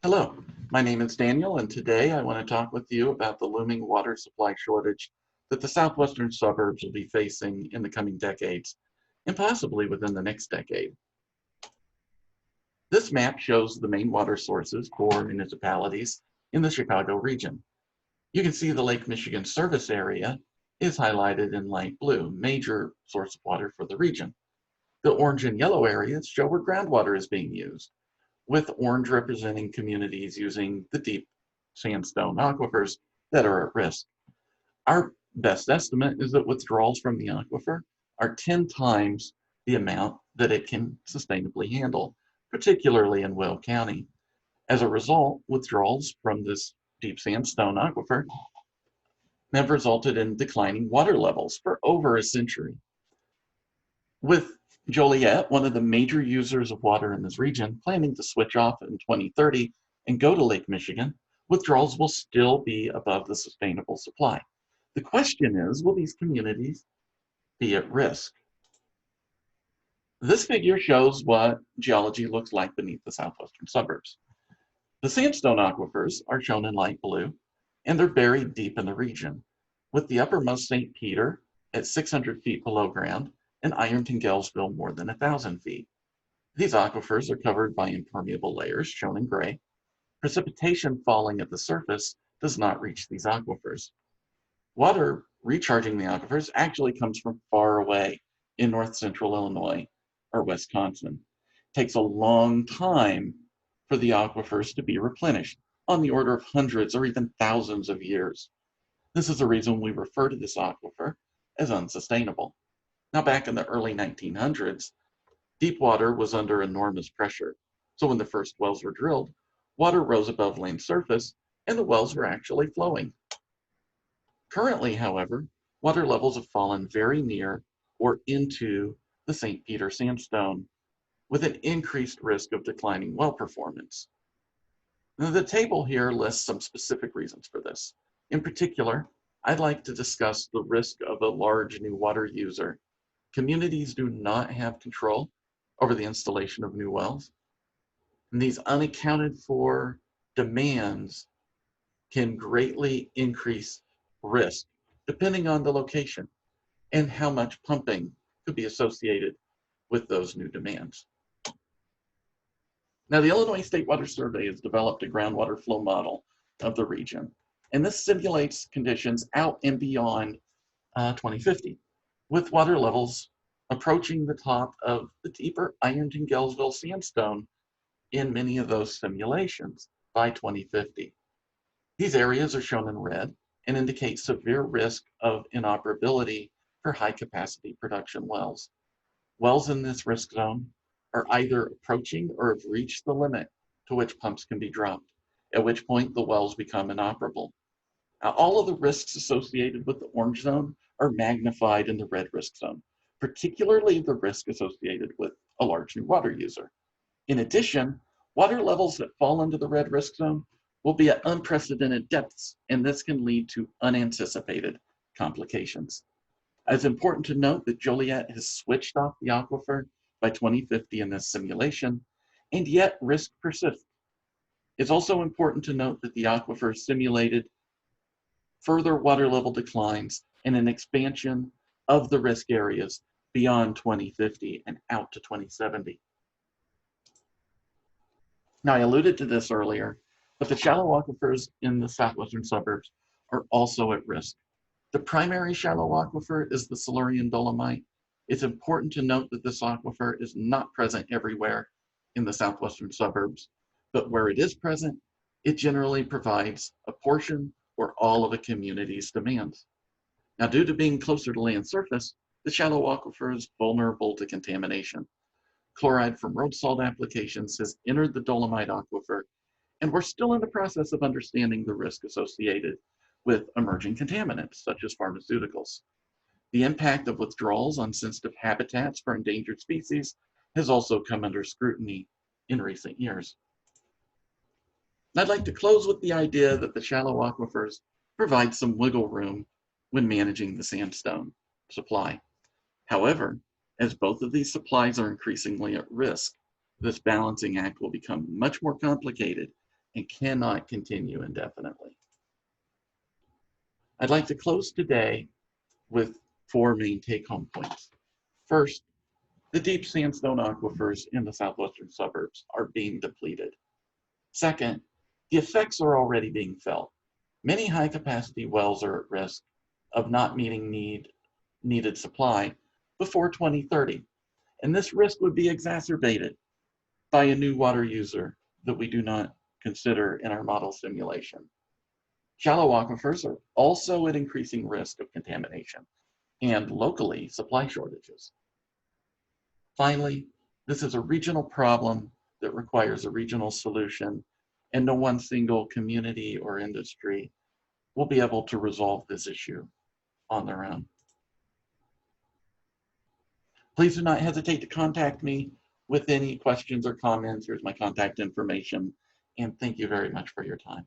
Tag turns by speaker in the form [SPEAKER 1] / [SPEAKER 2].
[SPEAKER 1] Hello, my name is Daniel, and today I want to talk with you about the looming water supply shortage that the southwestern suburbs will be facing in the coming decades, and possibly within the next decade. This map shows the main water sources for municipalities in the Chicago region. You can see the Lake Michigan service area is highlighted in light blue, major source of water for the region. The orange and yellow areas show where groundwater is being used, with orange representing communities using the deep sandstone aquifers that are at risk. Our best estimate is that withdrawals from the aquifer are 10 times the amount that it can sustainably handle, particularly in Will County. As a result, withdrawals from this deep sandstone aquifer have resulted in declining water levels for over a century. With Joliet, one of the major users of water in this region, planning to switch off in 2030 and go to Lake Michigan, withdrawals will still be above the sustainable supply. The question is, will these communities be at risk? This figure shows what geology looks like beneath the southwestern suburbs. The sandstone aquifers are shown in light blue, and they're buried deep in the region, with the uppermost St. Peter at 600 feet below ground and Ironton-Gallsville more than 1,000 feet. These aquifers are covered by impermeable layers shown in gray. Precipitation falling at the surface does not reach these aquifers. Water recharging the aquifers actually comes from far away in north central Illinois or Wisconsin. It takes a long time for the aquifers to be replenished, on the order of hundreds or even thousands of years. This is the reason we refer to this aquifer as unsustainable. Now, back in the early 1900s, deep water was under enormous pressure. So when the first wells were drilled, water rose above land surface and the wells were actually flowing. Currently, however, water levels have fallen very near or into the St. Peter sandstone with an increased risk of declining well performance. Now, the table here lists some specific reasons for this. In particular, I'd like to discuss the risk of a large new water user. Communities do not have control over the installation of new wells, and these unaccounted for demands can greatly increase risk depending on the location and how much pumping could be associated with those new demands. Now, the Illinois State Water Survey has developed a groundwater flow model of the region, and this simulates conditions out and beyond 2050, with water levels approaching the top of the deeper Ironton-Gallsville sandstone in many of those simulations by 2050. These areas are shown in red and indicate severe risk of inoperability for high-capacity production wells. Wells in this risk zone are either approaching or have reached the limit to which pumps can be dropped, at which point the wells become inoperable. Now, all of the risks associated with the orange zone are magnified in the red risk zone, particularly the risk associated with a large new water user. In addition, water levels that fall into the red risk zone will be at unprecedented depths, and this can lead to unanticipated complications. It's important to note that Joliet has switched off the aquifer by 2050 in this simulation, and yet risk persists. It's also important to note that the aquifer simulated further water level declines and an expansion of the risk areas beyond 2050 and out to 2070. Now, I alluded to this earlier, but the shallow aquifers in the southwestern suburbs are also at risk. The primary shallow aquifer is the Silurian dolomite. It's important to note that this aquifer is not present everywhere in the southwestern suburbs, but where it is present, it generally provides a portion or all of a community's demands. Now, due to being closer to land surface, the shallow aquifer is vulnerable to contamination. Chloride from road salt applications has entered the dolomite aquifer, and we're still in the process of understanding the risk associated with emerging contaminants, such as pharmaceuticals. The impact of withdrawals on sensitive habitats for endangered species has also come under scrutiny in recent years. I'd like to close with the idea that the shallow aquifers provide some wiggle room when managing the sandstone supply. However, as both of these supplies are increasingly at risk, this balancing act will become much more complicated and cannot continue indefinitely. I'd like to close today with 4 main take-home points. First, the deep sandstone aquifers in the southwestern suburbs are being depleted. Second, the effects are already being felt. Many high-capacity wells are at risk of not meeting needed supply before 2030, and this risk would be exacerbated by a new water user that we do not consider in our model simulation. Shallow aquifers are also at increasing risk of contamination and locally supply shortages. Finally, this is a regional problem that requires a regional solution, and no one single community or industry will be able to resolve this issue on their own. Please do not hesitate to contact me with any questions or comments. Here's my contact information, and thank you very much for your time.